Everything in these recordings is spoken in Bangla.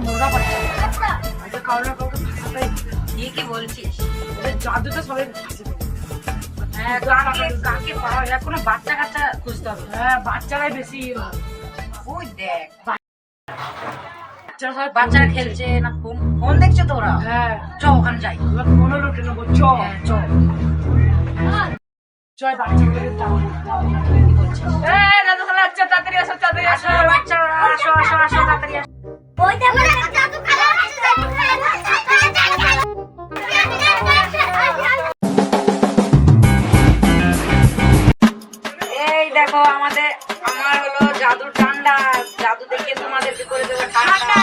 মোড়া পাচ্ছে কারো না কাউকে ফাঁসাটাই। ঠিকই বলছিস। জাদুতে সবাই ফাঁসে দেবে। হ্যাঁ, কাকে পাওয়া যায়? কোনো বাচ্চা কাচ্চা খুঁজতে হবে। হ্যাঁ, বাচ্চারাই বেশি ওই দেখ বাচ্চারা সবাই বাচ্চারা খেলছে না, ফোন ফোন দেখছে তো ওরা। হ্যাঁ, চ ওখানে যাই। এবার ফোনও লোটে নেবো। চ হ্যাঁ, চ। জয় বাচ্চাগুলোকে দাও। কি বলছিস? দাদু খেলা হচ্ছে, তাড়াতাড়ি আসো, তাড়াতাড়ি আসো। আসো বাচ্চারা, আসো আসো আসো, তাড়াতাড়ি আসো। এই দেখো আমার হলো জাদুর ঠান্ডা। জাদু দেখে তোমাদেরকে করে দেবো ঠান্ডা।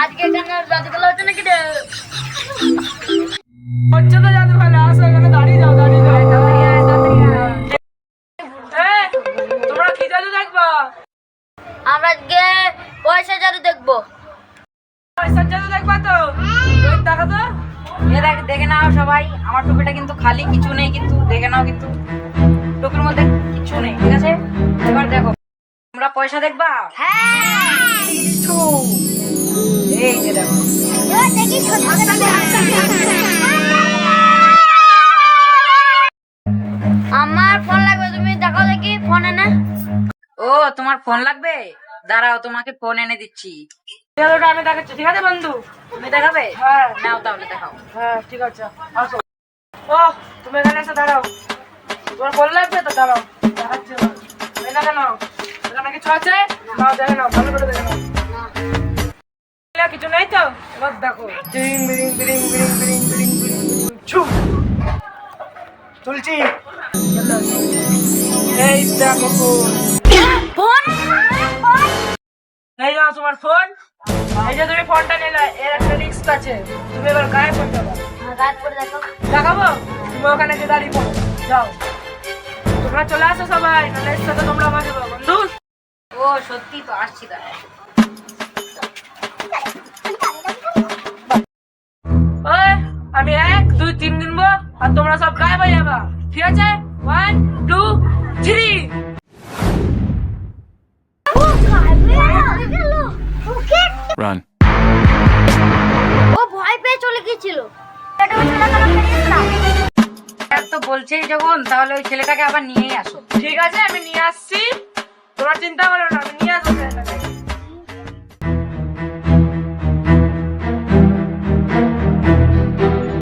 আজকে এখানে জাদু খেলা হচ্ছে নাকি রে? হচ্ছে তো জাদু খেলা। আসো, এখানে দাঁড়িয়ে যাও, দাঁড়িয়ে যাও। তাড়াতাড়ি আয়, তাড়াতাড়ি আয়। তোমরা কি জাদু দেখবা? আমরা আজকে পয়সা জাদু দেখবো। পয়সার জাদু দেখবা তো? ওই টাকা তো দেখে নাও সবাই, আমার টুপিটা কিন্তু খালি, কিছু নেই কিন্তু, দেখে নাও কিন্তু টুপির মধ্যে কিছু নেই, ঠিক আছে? এবার দেখো, তোমরা পয়সা দেখবা? এই যে দেখো, আমার ফোন লাগবে, তুমি দেখো দেখি ফোন এনে। ও তোমার ফোন লাগবে? দাঁড়াও, তোমাকে ফোন এনে দিচ্ছি। জাদুটা আমি দেখাচ্ছি, ঠিক আছে বন্ধু? তুমি দেখাবে? হ্যাঁ নাও তাহলে দেখাও। হ্যাঁ, ঠিক আছে, আসো। ও, তুমি এখানে এসে দাঁড়াও। তোমার ফোন লাগবে তো? দাঁড়াও, দেখাচ্ছি এবার। এই দেখে নাও, এখানে কিছু আছে? নাও, দেখে নাও, ভালো করে দেখে নাও। কিছু নেই তো? এবার দেখো, বিরিং বিরিং বিরিং বিরিং বিরিং বিরিং বিরিং ছু তুলছি। এই দেখো ফোন। ফোন এই নাও তোমার ফোন। এই যে তুমি ফোনটা নিলে, এর একটা রিস্ক আছে। তুমি এবার গায়ে ফোন দেবো। গাছ করে দেখো। দেখাবো? তুমি ওখানে যে দাঁড়িয়ে পড়ো, যাও। তোমরা চলে আসো সবাই, নাহলে এর সাথে তোমরা আমাকে দাও, বন্ধু। ও সত্যি তো, আসছি দাঁড়াও। ওই, আমি 1 2 3 দিনবো, আর তোমরা সব গায়েব হয়ে যাবা, ঠিক আছে? 1 2 3। Run. ও ভয় পেয়ে চলে গিয়েছিল। আর তো বলছেই যখন, তাহলে ওই ছেলেটাকে আবার নিয়েই আসো। ঠিক আছে, আমি নিয়ে আসছি। তোমার চিন্তা করো না, আমি নিয়ে আসবো ছেলেটাকে।